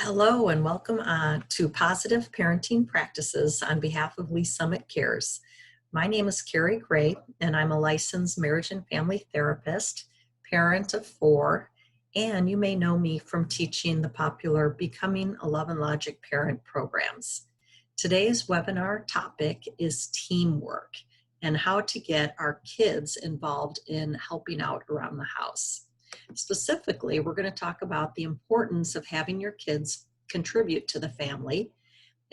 Hello and welcome to Positive Parenting Practices on behalf of Lee Summit Cares. My name is Carrie Gray and I'm a licensed marriage and family therapist, parent of four, and you may know me from teaching the popular Becoming a Love and Logic Parent programs. Today's webinar topic is teamwork and how to get our kids involved in helping out around the house. Specifically, we're going to talk about the importance of having your kids contribute to the family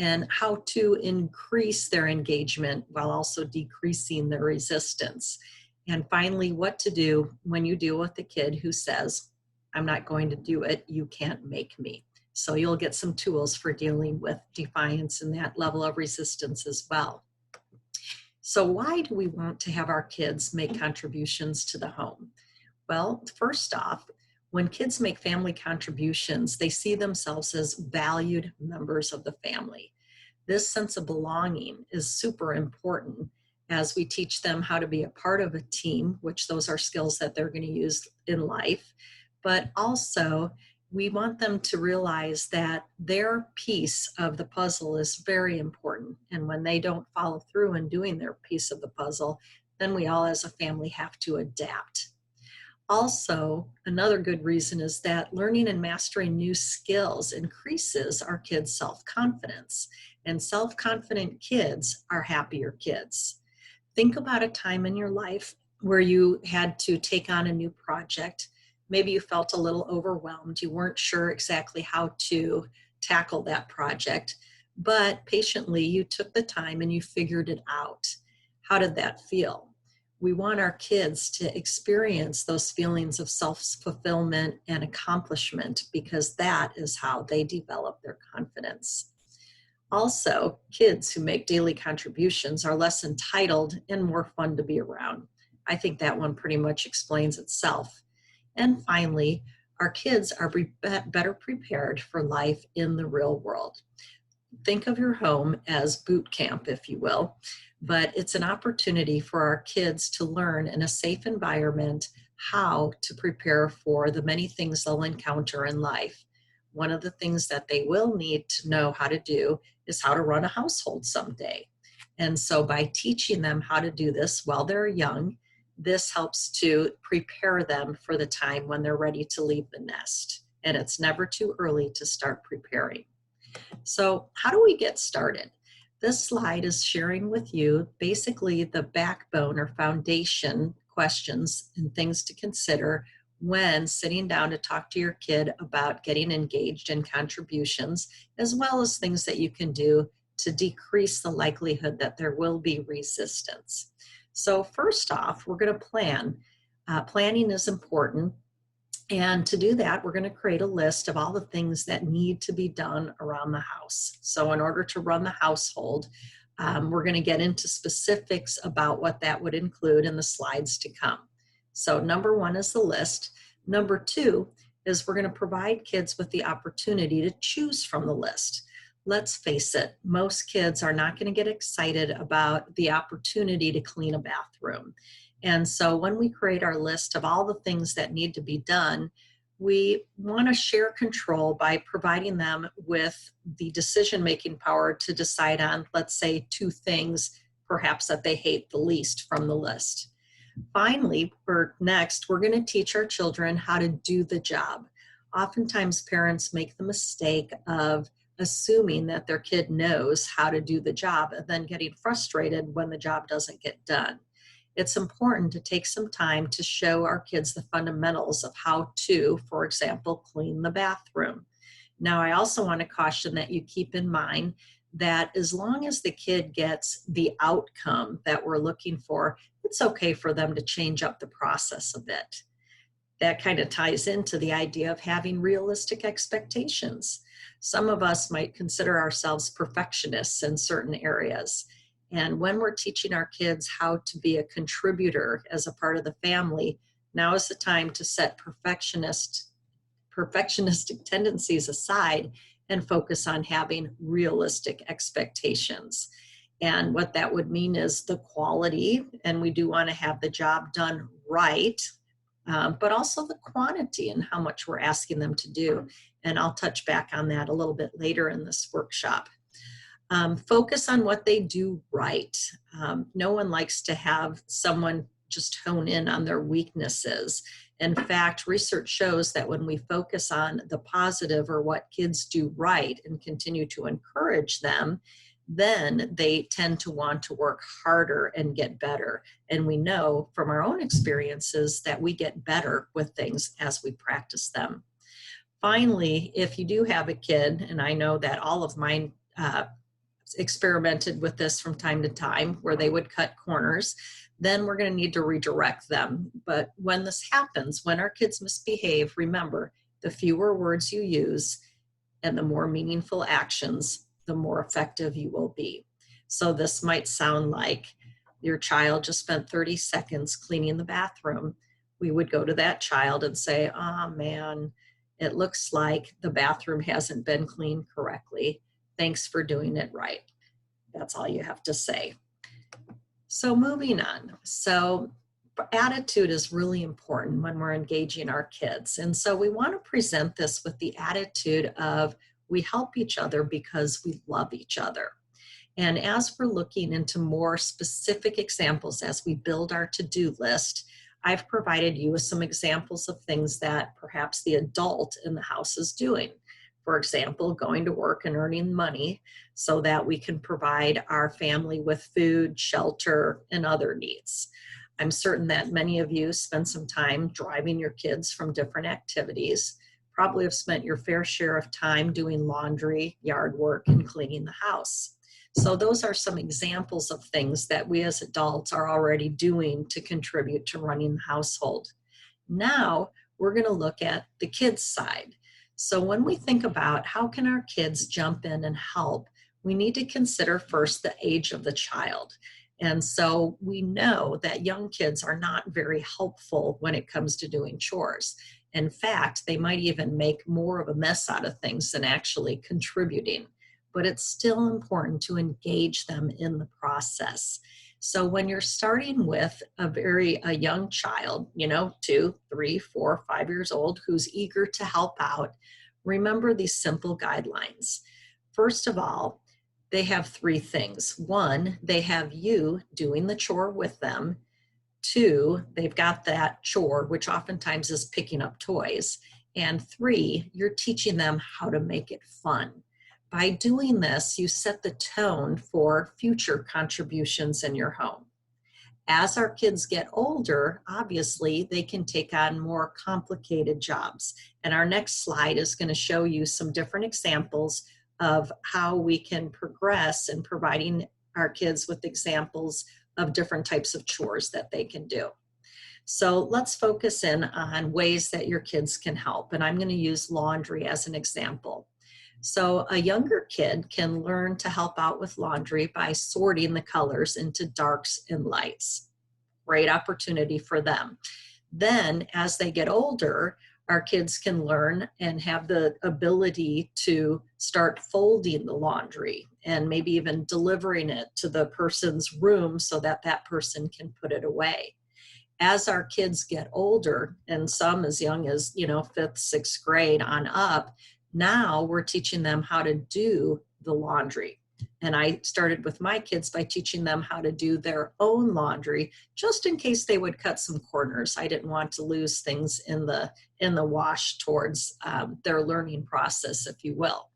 and how to increase their engagement while also decreasing their resistance. And finally, what to do when you deal with a kid who says, I'm not going to do it, you can't make me. So you'll get some tools for dealing with defiance and that level of resistance as well. So why do we want to have our kids make contributions to the home? Well, first off, when kids make family contributions, they see themselves as valued members of the family. This sense of belonging is super important as we teach them how to be a part of a team, which those are skills that they're going to use in life. But also, we want them to realize that their piece of the puzzle is very important. And when they don't follow through in doing their piece of the puzzle, then we all as a family have to adapt. Also, another good reason is that learning and mastering new skills increases our kids' self-confidence, and self-confident kids are happier kids. Think about a time in your life where you had to take on a new project. Maybe you felt a little overwhelmed. You weren't sure exactly how to tackle that project, but patiently you took the time and you figured it out. How did that feel? We want our kids to experience those feelings of self-fulfillment and accomplishment because that is how they develop their confidence. Also, kids who make daily contributions are less entitled and more fun to be around. I think that one pretty much explains itself. And finally, our kids are better prepared for life in the real world. Think of your home as boot camp, if you will, but it's an opportunity for our kids to learn in a safe environment how to prepare for the many things they'll encounter in life. One of the things that they will need to know how to do is how to run a household someday. And so by teaching them how to do this while they're young, this helps to prepare them for the time when they're ready to leave the nest. And it's never too early to start preparing. So how do we get started? This slide is sharing with you basically the backbone or foundation questions and things to consider when sitting down to talk to your kid about getting engaged in contributions, as well as things that you can do to decrease the likelihood that there will be resistance. So first off, we're going to plan. Planning is important. And to do that, we're going to create a list of all the things that need to be done around the house. So in order to run the household, we're going to get into specifics about what that would include in the slides to come. So number one is the list. Number two is we're going to provide kids with the opportunity to choose from the list. Let's face it, most kids are not going to get excited about the opportunity to clean a bathroom. And so when we create our list of all the things that need to be done, we want to share control by providing them with the decision-making power to decide on, let's say, two things perhaps that they hate the least from the list. Finally, next, we're going to teach our children how to do the job. Oftentimes, parents make the mistake of assuming that their kid knows how to do the job and then getting frustrated when the job doesn't get done. It's important to take some time to show our kids the fundamentals of how to, for example, clean the bathroom. Now, I also want to caution that you keep in mind that as long as the kid gets the outcome that we're looking for, it's okay for them to change up the process a bit. That kind of ties into the idea of having realistic expectations. Some of us might consider ourselves perfectionists in certain areas. And when we're teaching our kids how to be a contributor as a part of the family, now is the time to set perfectionistic tendencies aside and focus on having realistic expectations. And what that would mean is the quality, and we do want to have the job done right. but also the quantity and how much we're asking them to do. And I'll touch back on that a little bit later in this workshop. Focus on what they do right. No one likes to have someone just hone in on their weaknesses. In fact, research shows that when we focus on the positive or what kids do right and continue to encourage them, then they tend to want to work harder and get better. And we know from our own experiences that we get better with things as we practice them. Finally, if you do have a kid, and I know that all of mine experimented with this from time to time where they would cut corners, then we're going to need to redirect them. But when this happens, when our kids misbehave, remember, the fewer words you use and the more meaningful actions, the more effective you will be. So this might sound like your child just spent 30 seconds cleaning the bathroom. We would go to that child and say, "Oh man, it looks like the bathroom hasn't been cleaned correctly. Thanks for doing it right." That's all you have to say. So moving on. So attitude is really important when we're engaging our kids. And so we want to present this with the attitude of we help each other because we love each other. And as we're looking into more specific examples as we build our to-do list, I've provided you with some examples of things that perhaps the adult in the house is doing. For example, going to work and earning money so that we can provide our family with food, shelter, and other needs. I'm certain that many of you spend some time driving your kids from different activities, probably have spent your fair share of time doing laundry, yard work, and cleaning the house. So those are some examples of things that we as adults are already doing to contribute to running the household. Now we're going to look at the kids' side. So when we think about how can our kids jump in and help, we need to consider first the age of the child. And so we know that young kids are not very helpful when it comes to doing chores. In fact, they might even make more of a mess out of things than actually contributing. But it's still important to engage them in the process. So when you're starting with a young child, 2, 3, 4, 5 years old, who's eager to help out, remember these simple guidelines. First of all, they have 3 things. 1, they have you doing the chore with them. 2, they've got that chore, which oftentimes is picking up toys. And 3, you're teaching them how to make it fun. By doing this, you set the tone for future contributions in your home. As our kids get older, obviously, they can take on more complicated jobs. And our next slide is going to show you some different examples of how we can progress in providing our kids with examples of different types of chores that they can do. So let's focus in on ways that your kids can help. And I'm going to use laundry as an example. So a younger kid can learn to help out with laundry by sorting the colors into darks and lights. Great opportunity for them. Then as they get older, our kids can learn and have the ability to start folding the laundry and maybe even delivering it to the person's room so that that person can put it away. As our kids get older, and some as young as, 5th, 6th grade on up, now we're teaching them how to do the laundry. And I started with my kids by teaching them how to do their own laundry, just in case they would cut some corners. I didn't want to lose things in the wash towards their learning process, if you will.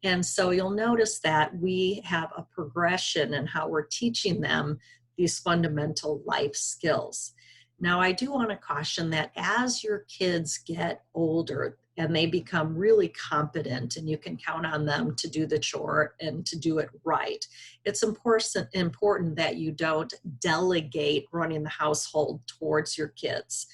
And so you'll notice that we have a progression in how we're teaching them these fundamental life skills. Now, I do want to caution that as your kids get older and they become really competent and you can count on them to do the chore and to do it right, it's important that you don't delegate running the household towards your kids.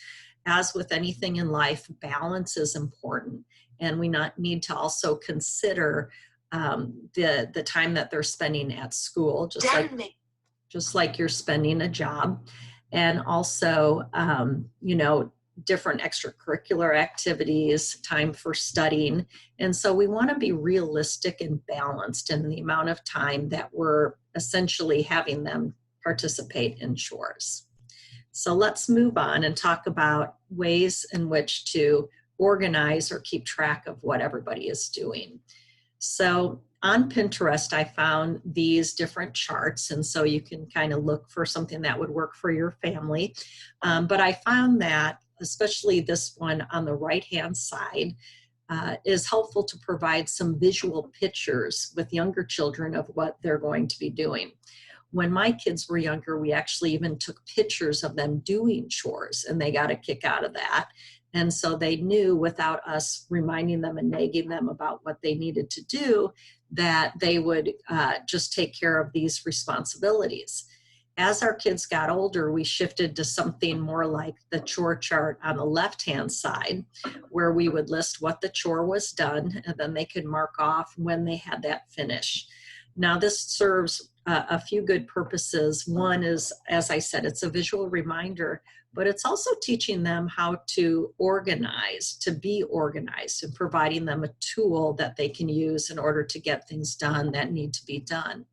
As with anything in life, balance is important, and we need to also consider the time that they're spending at school, just like you're spending a job. And also, different extracurricular activities, time for studying. And so we want to be realistic and balanced in the amount of time that we're essentially having them participate in chores. So let's move on and talk about ways in which to organize or keep track of what everybody is doing. So on Pinterest, I found these different charts, and so you can kind of look for something that would work for your family. But I found that, especially this one on the right-hand side, is helpful to provide some visual pictures with younger children of what they're going to be doing. When my kids were younger, we actually even took pictures of them doing chores, and they got a kick out of that. And so they knew, without us reminding them and nagging them about what they needed to do, that they would just take care of these responsibilities. As our kids got older, we shifted to something more like the chore chart on the left-hand side, where we would list what the chore was done, and then they could mark off when they had that finish. Now, this serves a few good purposes. One is, as I said, it's a visual reminder, but it's also teaching them how to organize, to be organized, and providing them a tool that they can use in order to get things done that need to be done.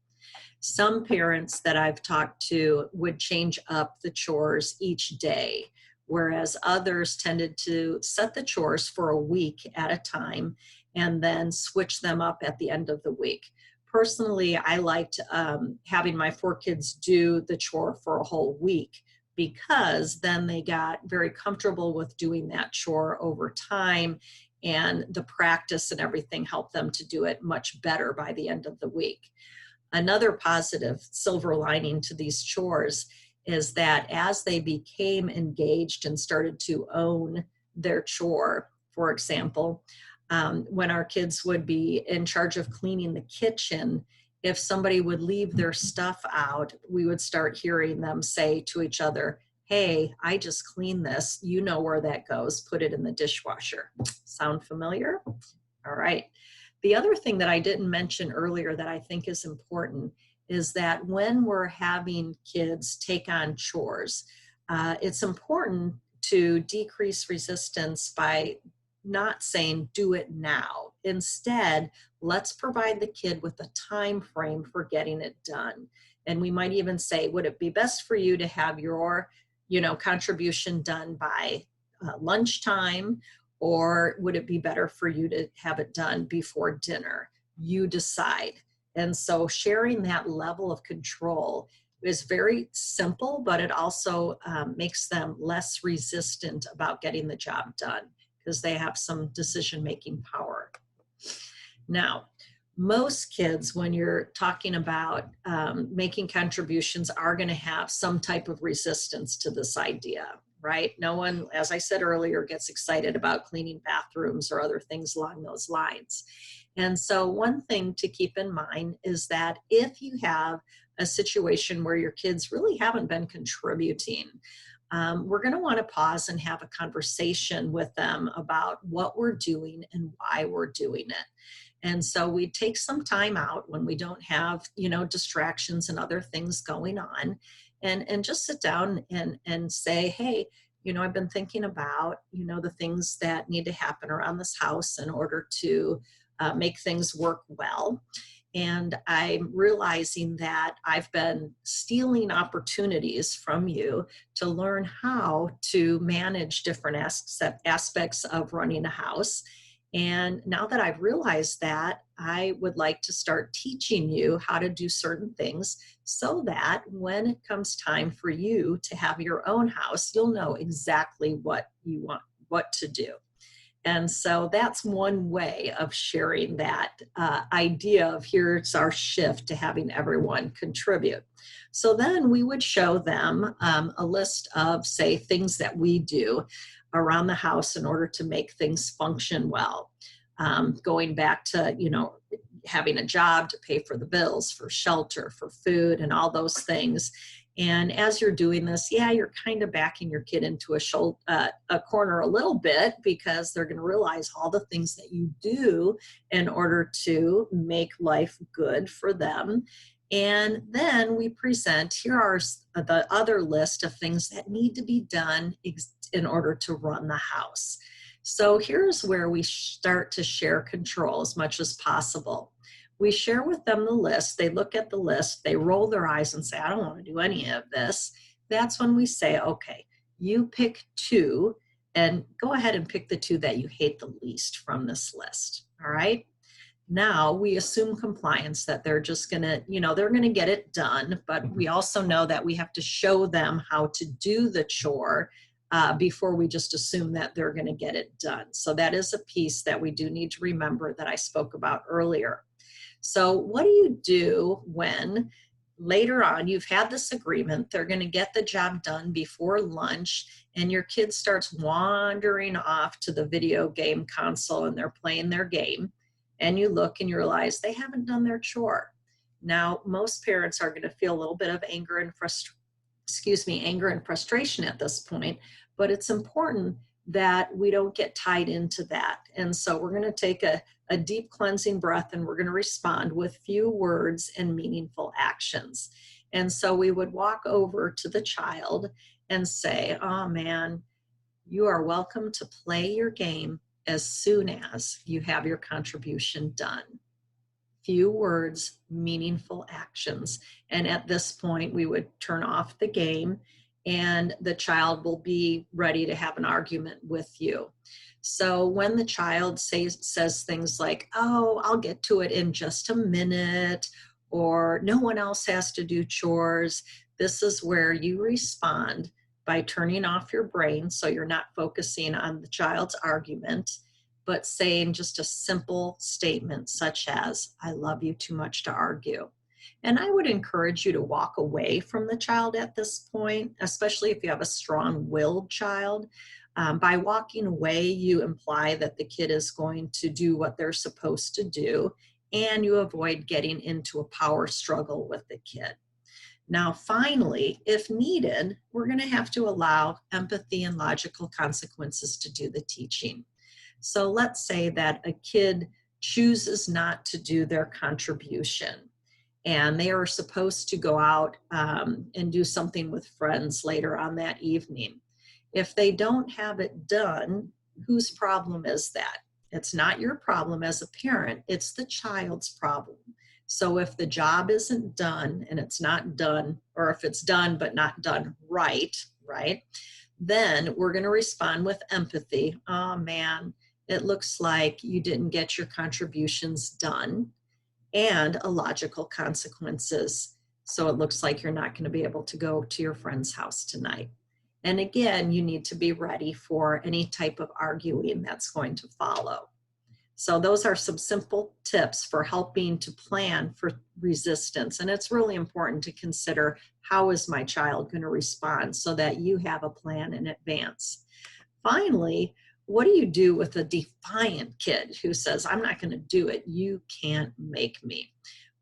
Some parents that I've talked to would change up the chores each day, whereas others tended to set the chores for a week at a time and then switch them up at the end of the week. Personally, I liked having my 4 kids do the chore for a whole week, because then they got very comfortable with doing that chore over time, and the practice and everything helped them to do it much better by the end of the week. Another positive silver lining to these chores is that as they became engaged and started to own their chore, for example, when our kids would be in charge of cleaning the kitchen, if somebody would leave their stuff out, we would start hearing them say to each other, "Hey, I just cleaned this. You know where that goes. Put it in the dishwasher." Sound familiar? All right. The other thing that I didn't mention earlier that I think is important is that when we're having kids take on chores, it's important to decrease resistance by not saying do it now. Instead, let's provide the kid with a time frame for getting it done. And we might even say, would it be best for you to have your, contribution done by lunchtime, or would it be better for you to have it done before dinner? You decide. And so sharing that level of control is very simple, but it also makes them less resistant about getting the job done, because they have some decision-making power. Now, most kids, when you're talking about making contributions, are going to have some type of resistance to this idea, right? No one, as I said earlier, gets excited about cleaning bathrooms or other things along those lines. And so one thing to keep in mind is that if you have a situation where your kids really haven't been contributing, we're going to want to pause and have a conversation with them about what we're doing and why we're doing it. And so we take some time out when we don't have, distractions and other things going on, and just sit down and say, hey, I've been thinking about, the things that need to happen around this house in order to make things work well. And I'm realizing that I've been stealing opportunities from you to learn how to manage different aspects of running a house. And now that I've realized that, I would like to start teaching you how to do certain things so that when it comes time for you to have your own house, you'll know exactly what you want, what to do. And so that's one way of sharing that idea of here's our shift to having everyone contribute. So then we would show them a list of, say, things that we do around the house in order to make things function well. Going back to, having a job to pay for the bills, for shelter, for food, and all those things. And as you're doing this, you're kind of backing your kid into a corner a little bit, because they're going to realize all the things that you do in order to make life good for them. And then we present, here are the other list of things that need to be done in order to run the house. So here's where we start to share control as much as possible. We share with them the list. They look at the list, they roll their eyes and say, I don't want to do any of this. that's when we say, okay, you pick two and go ahead and pick the two that you hate the least from this list. All right. Now we assume compliance, that they're just going to, they're going to get it done. But we also know that we have to show them how to do the chore before we just assume that they're going to get it done. So that is a piece that we do need to remember that I spoke about earlier. So what do you do when later on you've had this agreement, they're going to get the job done before lunch, and your kid starts wandering off to the video game console and they're playing their game, and you look and you realize they haven't done their chore? Now, most parents are going to feel a little bit of anger and frustration at this point, but it's important that we don't get tied into that. And so we're going to take a deep cleansing breath, and we're going to respond with few words and meaningful actions. And so we would walk over to the child and say, oh man, you are welcome to play your game as soon as you have your contribution done. Few words, meaningful actions. And at this point, we would turn off the game, and the child will be ready to have an argument with you. So when the child says things like, oh, I'll get to it in just a minute, or no one else has to do chores, this is where you respond by turning off your brain so you're not focusing on the child's argument, but saying just a simple statement such as, I love you too much to argue. And I would encourage you to walk away from the child at this point, especially if you have a strong-willed child. By walking away, you imply that the kid is going to do what they're supposed to do, and you avoid getting into a power struggle with the kid. Now, finally, if needed, we're going to have to allow empathy and logical consequences to do the teaching. So let's say that a kid chooses not to do their contribution, and they are supposed to go out and do something with friends later on that evening. If they don't have it done, whose problem is that? It's not your problem as a parent, it's the child's problem. So if the job isn't done and it's not done, or if it's done but not done right, then we're going to respond with empathy. Oh man, it looks like you didn't get your contributions done, and a logical consequences. So it looks like you're not going to be able to go to your friend's house tonight. And again, you need to be ready for any type of arguing that's going to follow. So those are some simple tips for helping to plan for resistance. And it's really important to consider, how is my child going to respond, so that you have a plan in advance. Finally, what do you do with a defiant kid who says, I'm not going to do it, you can't make me?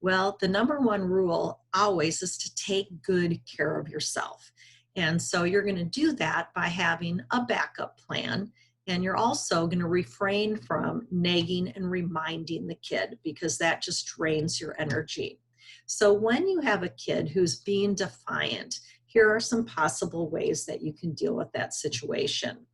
Well, the number one rule always is to take good care of yourself. And so you're going to do that by having a backup plan. And you're also going to refrain from nagging and reminding the kid, because that just drains your energy. So when you have a kid who's being defiant, here are some possible ways that you can deal with that situation.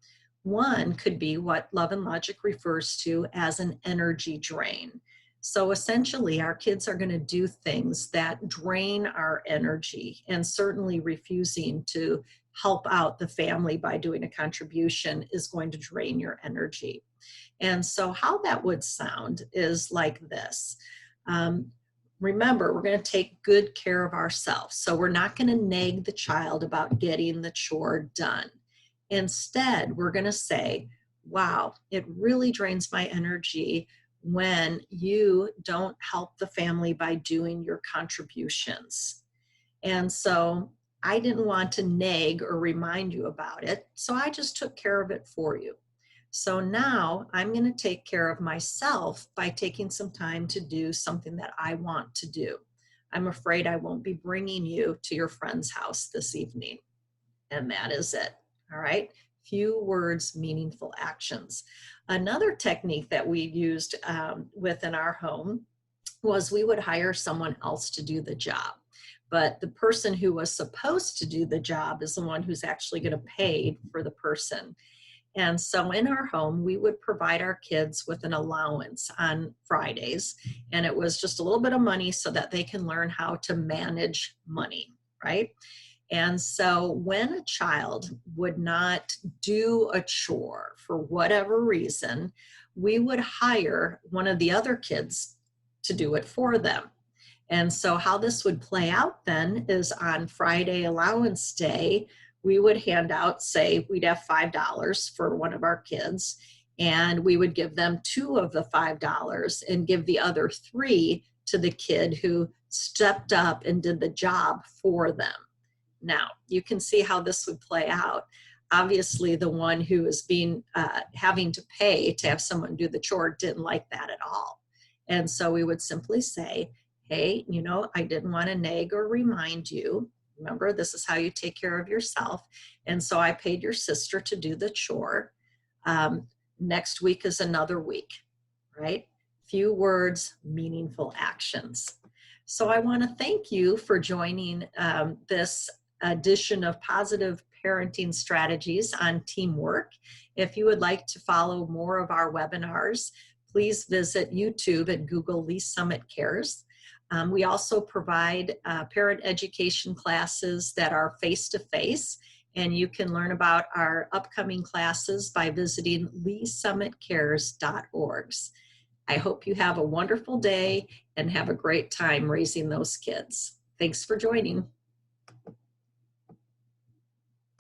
One could be what Love and Logic refers to as an energy drain. So essentially, our kids are going to do things that drain our energy, and certainly refusing to help out the family by doing a contribution is going to drain your energy. And so how that would sound is like this. Remember, we're going to take good care of ourselves. So we're not going to nag the child about getting the chore done. Instead, we're going to say, wow, it really drains my energy when you don't help the family by doing your contributions. And so I didn't want to nag or remind you about it, so I just took care of it for you. So now I'm going to take care of myself by taking some time to do something that I want to do. I'm afraid I won't be bringing you to your friend's house this evening. And that is it. All right. Few words, meaningful actions. Another technique that we used within our home was we would hire someone else to do the job. But the person who was supposed to do the job is the one who's actually going to pay for the person. And so in our home, we would provide our kids with an allowance on Fridays. And it was just a little bit of money so that they can learn how to manage money, right? And so when a child would not do a chore for whatever reason, we would hire one of the other kids to do it for them. And so how this would play out then is on Friday allowance day, we would hand out, say we'd have $5 for one of our kids, and we would give them two of the $5 and give the other three to the kid who stepped up and did the job for them. Now, you can see how this would play out. Obviously, the one who is having to pay to have someone do the chore didn't like that at all. And so we would simply say, hey, I didn't want to nag or remind you. Remember, this is how you take care of yourself. And so I paid your sister to do the chore. Next week is another week, right? Few words, meaningful actions. So I want to thank you for joining this edition of Positive Parenting Strategies on Teamwork. If you would like to follow more of our webinars, please visit YouTube and Google Lee Summit Cares. We also provide parent education classes that are face-to-face, and you can learn about our upcoming classes by visiting leesummitcares.org. I hope you have a wonderful day and have a great time raising those kids. Thanks for joining.